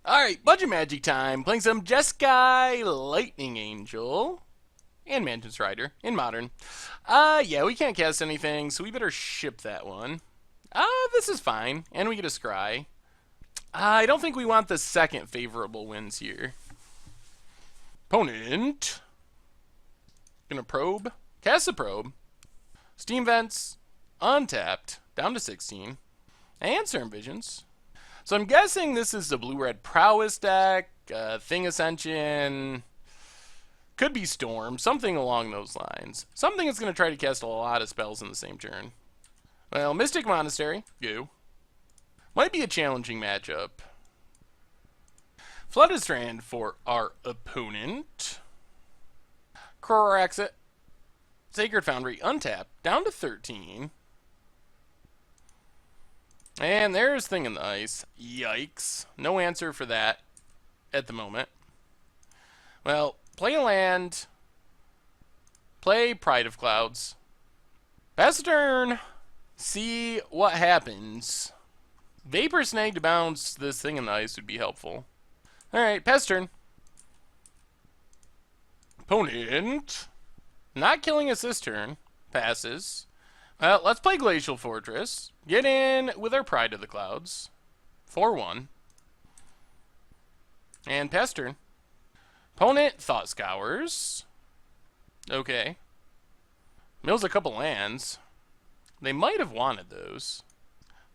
Alright, budget magic time. Playing some Jeskai Lightning Angel and Mantis Rider in Modern. Yeah, we can't cast anything, so we better ship that one. This is fine, and we get a Scry. I don't think we want the second favorable wins here. Opponent. Gonna probe. Cast a probe. Steam Vents. Untapped. Down to 16. And Serum Visions. So I'm guessing this is the blue-red prowess deck, Thing Ascension, could be Storm, something along those lines. Something that's going to try to cast a lot of spells in the same turn. Well, Mystic Monastery, go. Might be a challenging matchup. Flooded Strand for our opponent. Correxit. Sacred Foundry, untapped, down to 13. And there's Thing in the Ice. Yikes. No answer for that at the moment. Well, play land. Play Pride of Clouds. Pass the turn. See what happens. Vapor Snag to bounce this Thing in the Ice would be helpful. Alright, pass turn. Opponent. Not killing us this turn. Passes. Well, let's play Glacial Fortress. Get in with our Pride of the Clouds. 4-1. And pass turn. Opponent, Thought Scours. Okay. Mills a couple lands. They might have wanted those.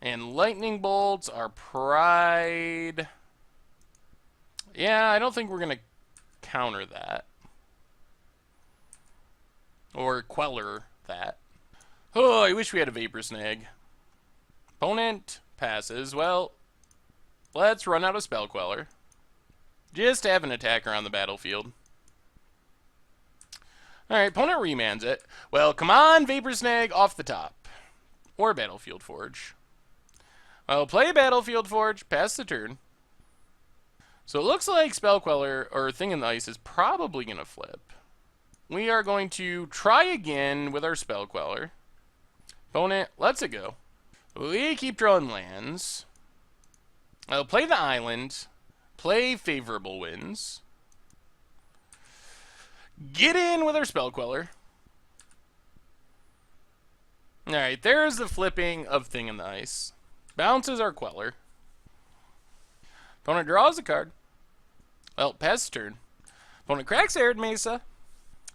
And Lightning Bolts, our Pride. Yeah, I don't think we're going to counter that. Or Queller that. Oh, I wish we had a Vapor Snag. Opponent passes. Well, let's run out a Spell Queller. Just to have an attacker on the battlefield. Alright, opponent remands it. Well, come on, Vapor Snag off the top. Or Battlefield Forge. Well, play Battlefield Forge, pass the turn. So it looks like Spell Queller, or Thing in the Ice, is probably going to flip. We are going to try again with our Spell Queller. Opponent lets it go. We keep drawing lands. I'll play the island. Play favorable winds. Get in with our Spell Queller. Alright, there's the flipping of Thing in the Ice. Bounces our Queller. Opponent draws a card. Well, pass turn. Opponent cracks Arid Mesa.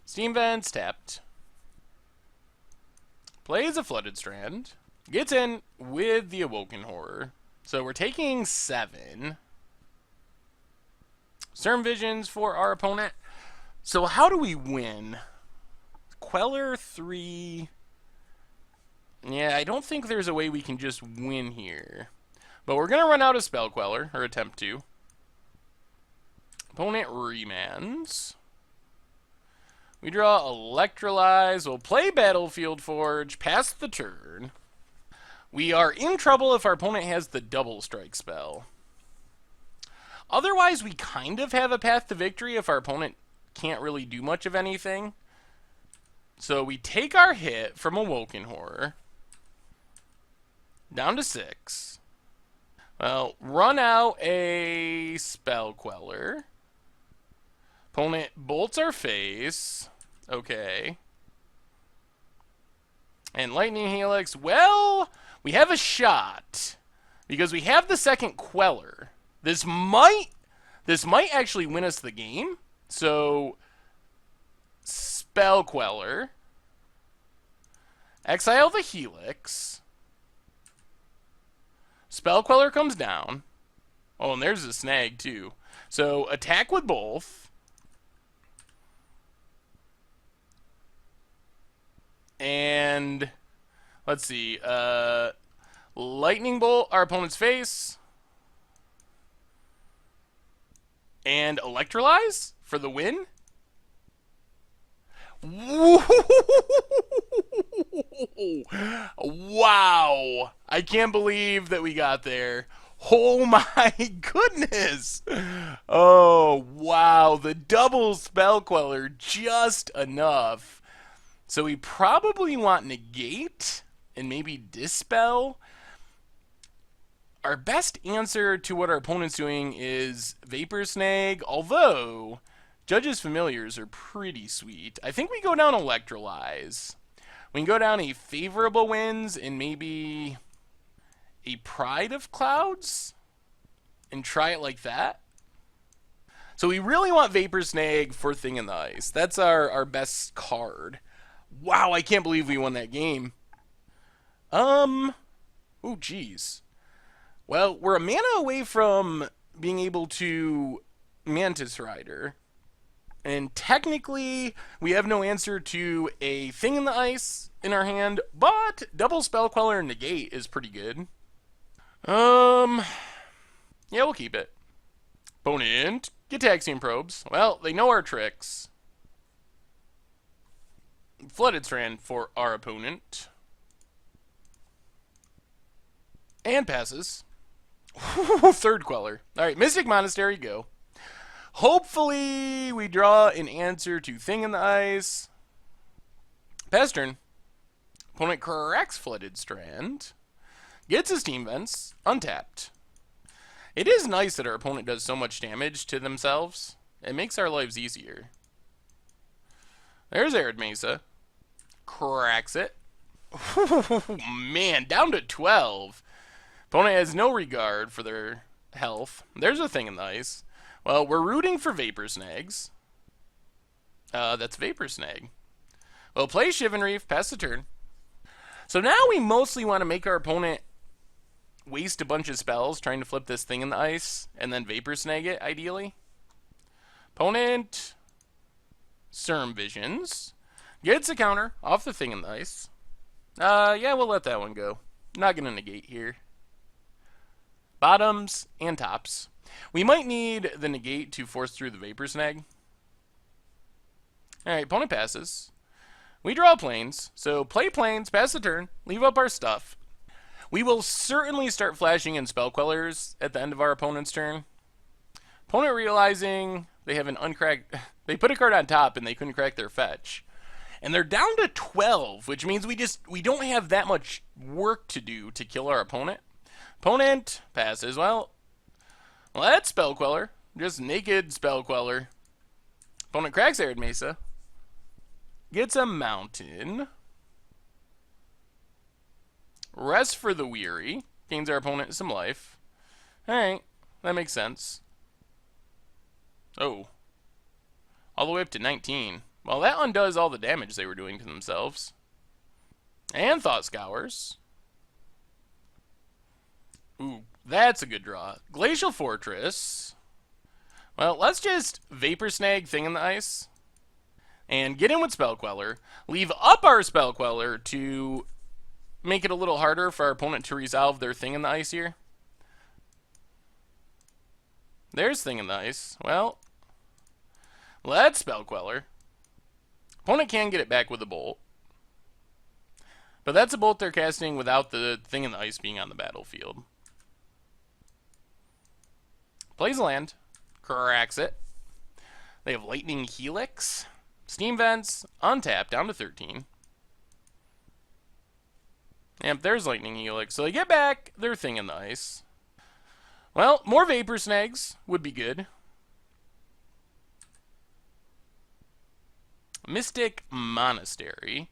Steam Vents tapped. Plays a Flooded Strand. Gets in with the Awoken Horror. So we're taking 7. Serum Visions for our opponent. So how do we win? Queller 3. Yeah, I don't think there's a way we can just win here. But we're going to run out of Spell Queller, or attempt to. Opponent remands. We draw Electrolyze. We'll play Battlefield Forge. Pass the turn. We are in trouble if our opponent has the double strike spell. Otherwise, we kind of have a path to victory if our opponent can't really do much of anything. So we take our hit from Awoken Horror. Down to 6. Well, run out a Spell Queller. Opponent bolts our face. Okay. And Lightning Helix. Well, we have a shot. Because we have the second Queller. This might actually win us the game. So, Spell Queller. Exile the Helix. Spell Queller comes down. Oh, and there's a snag too. So, attack with both. And let's see. Lightning Bolt our opponent's face. And Electrolyze for the win. Wow. I can't believe that we got there. Oh my goodness. Oh, wow. The double Spell Queller, just enough. So we probably want Negate and maybe Dispel. our best answer to what our opponent's doing is Vapor Snag, although Judge's Familiars are pretty sweet. I think we go down Electrolyze. We can go down a Favorable Winds and maybe a Pride of Clouds and try it like that. So we really want Vapor Snag for Thing in the Ice. That's our best card. Wow, I can't believe we won that game. Oh, geez. Well, we're a mana away from being able to Mantis Rider. And technically, we have no answer to a Thing in the Ice in our hand, but double Spell Queller and Negate is pretty good. Yeah, we'll keep it. Opponent, Gitaxian Probes. Well, they know our tricks. Flooded Strand for our opponent. And passes. Third Queller. Alright, Mystic Monastery, go. Hopefully, we draw an answer to Thing in the Ice. Pass turn. Opponent corrects Flooded Strand. Gets his Steam Vents. Untapped. It is nice that our opponent does so much damage to themselves. It makes our lives easier. There's Arid Mesa. Cracks it. Man, down to 12. Opponent has no regard for their health. There's a Thing in the Ice. Well, we're rooting for Vapor Snags. That's Vapor Snag. Well, play Shivan Reef, pass the turn. So now we mostly want to make our opponent waste a bunch of spells trying to flip this Thing in the Ice and then Vapor Snag it, ideally. Opponent, Serum Visions. Gets a counter off the Thing in the Ice. Yeah, we'll let that one go. Not going to negate here. Bottoms and tops. We might need the negate to force through the Vapor Snag. Alright, opponent passes. We draw planes, so play planes, pass the turn, leave up our stuff. We will certainly start flashing in Spell Quellers at the end of our opponent's turn. Opponent realizing they have an uncracked... They put a card on top and they couldn't crack their fetch. And they're down to 12, which means we don't have that much work to do to kill our opponent. Opponent passes. Well, let's Spell Queller. Just naked Spell Queller. Opponent cracks Arid Mesa. Gets a Mountain. Rest for the Weary. Gains our opponent some life. Alright, that makes sense. Oh. All the way up to 19. Well, that undoes all the damage they were doing to themselves. And Thought Scours. Ooh, that's a good draw. Glacial Fortress. Well, let's just Vapor Snag Thing in the Ice. And get in with Spell Queller. Leave up our Spell Queller to make it a little harder for our opponent to resolve their Thing in the Ice here. There's Thing in the Ice. Well, let's Spell Queller. Opponent can get it back with a Bolt. But that's a Bolt they're casting without the Thing in the Ice being on the battlefield. Plays land. Cracks it. They have Lightning Helix. Steam Vents. Untapped. Down to 13. Yep, there's Lightning Helix. So they get back their Thing in the Ice. Well, more Vapor Snags would be good. Mystic Monastery.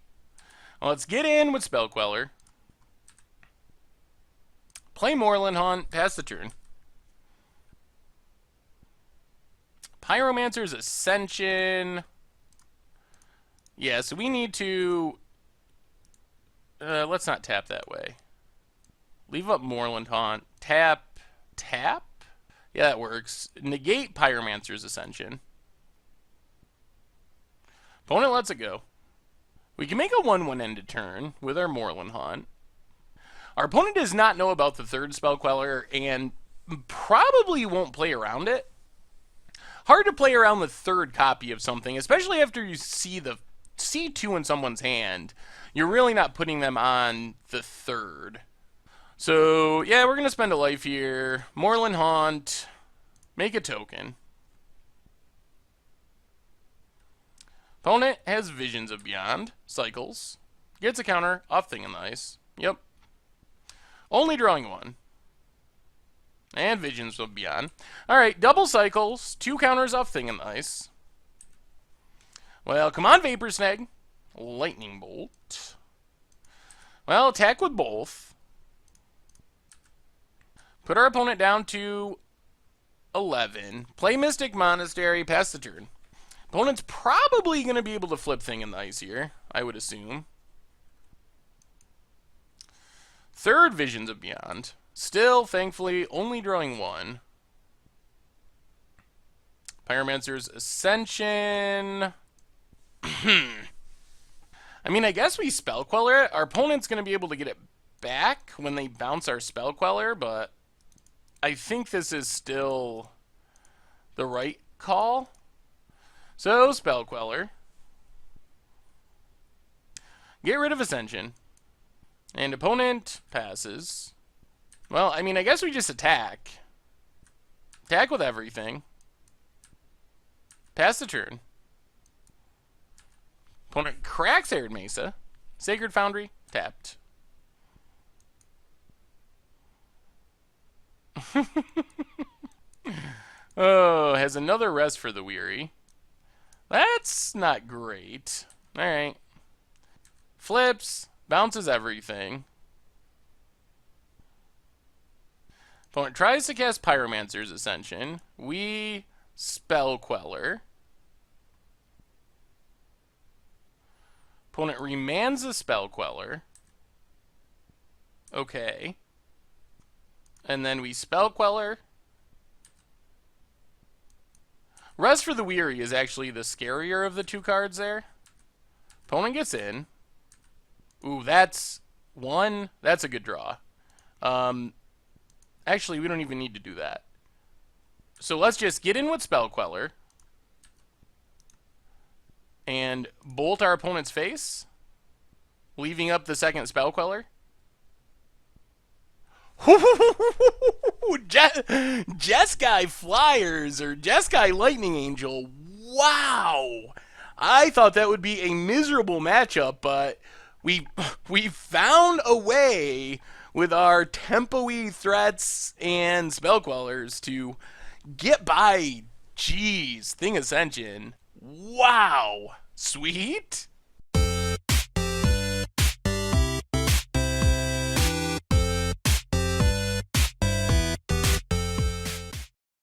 Well, let's get in with Spell Queller. Play Moorland Haunt. Pass the turn. Pyromancer's Ascension. Yeah, so we need to... let's not tap that way. Leave up Moorland Haunt. Tap. Tap? Yeah, that works. Negate Pyromancer's Ascension. Opponent lets it go. We can make a 1/1 ended turn with our Moorland Haunt. Our opponent does not know about the third Spell Queller and probably won't play around it. Hard to play around the third copy of something, especially after you see the C2 in someone's hand. You're really not putting them on the third. So, yeah, we're going to spend a life here. Moorland Haunt. Make a token. Opponent has Visions of Beyond. Cycles. Gets a counter off Thing in the Ice. Yep. Only drawing one. And Visions of Beyond. Alright, double cycles. 2 counters off Thing in the Ice. Well, come on, Vapor Snag. Lightning Bolt. Well, attack with both. Put our opponent down to 11. Play Mystic Monastery, pass the turn. Opponent's probably going to be able to flip Thing in the Ice here, I would assume. Third Visions of Beyond. Still, thankfully, only drawing 1. Pyromancer's Ascension. I mean, I guess we Spell Queller it. Our opponent's going to be able to get it back when they bounce our Spell Queller, but I think this is still the right call. So, Spell Queller. Get rid of Ascension. And opponent passes. Well, I mean, I guess we just attack. Attack with everything. Pass the turn. Opponent cracks Arid Mesa. Sacred Foundry, tapped. Oh, has another Rest for the Weary. That's not great. Alright. Flips, bounces everything. Opponent tries to cast Pyromancer's Ascension. We Spell Queller. Opponent remands the Spell Queller. Okay. And then we Spell Queller. Rest for the Weary is actually the scarier of the 2 cards there. Opponent gets in. Ooh, that's 1. That's a good draw. Actually, we don't even need to do that. So let's just get in with Spell Queller. And bolt our opponent's face, leaving up the second Spell Queller. Jeskai Flyers, or Jeskai Lightning Angel. Wow! I thought that would be a miserable matchup, but we found a way with our tempo-y threats and Spell Quellers to get by. Jeez, Thing Ascension. Wow. Sweet.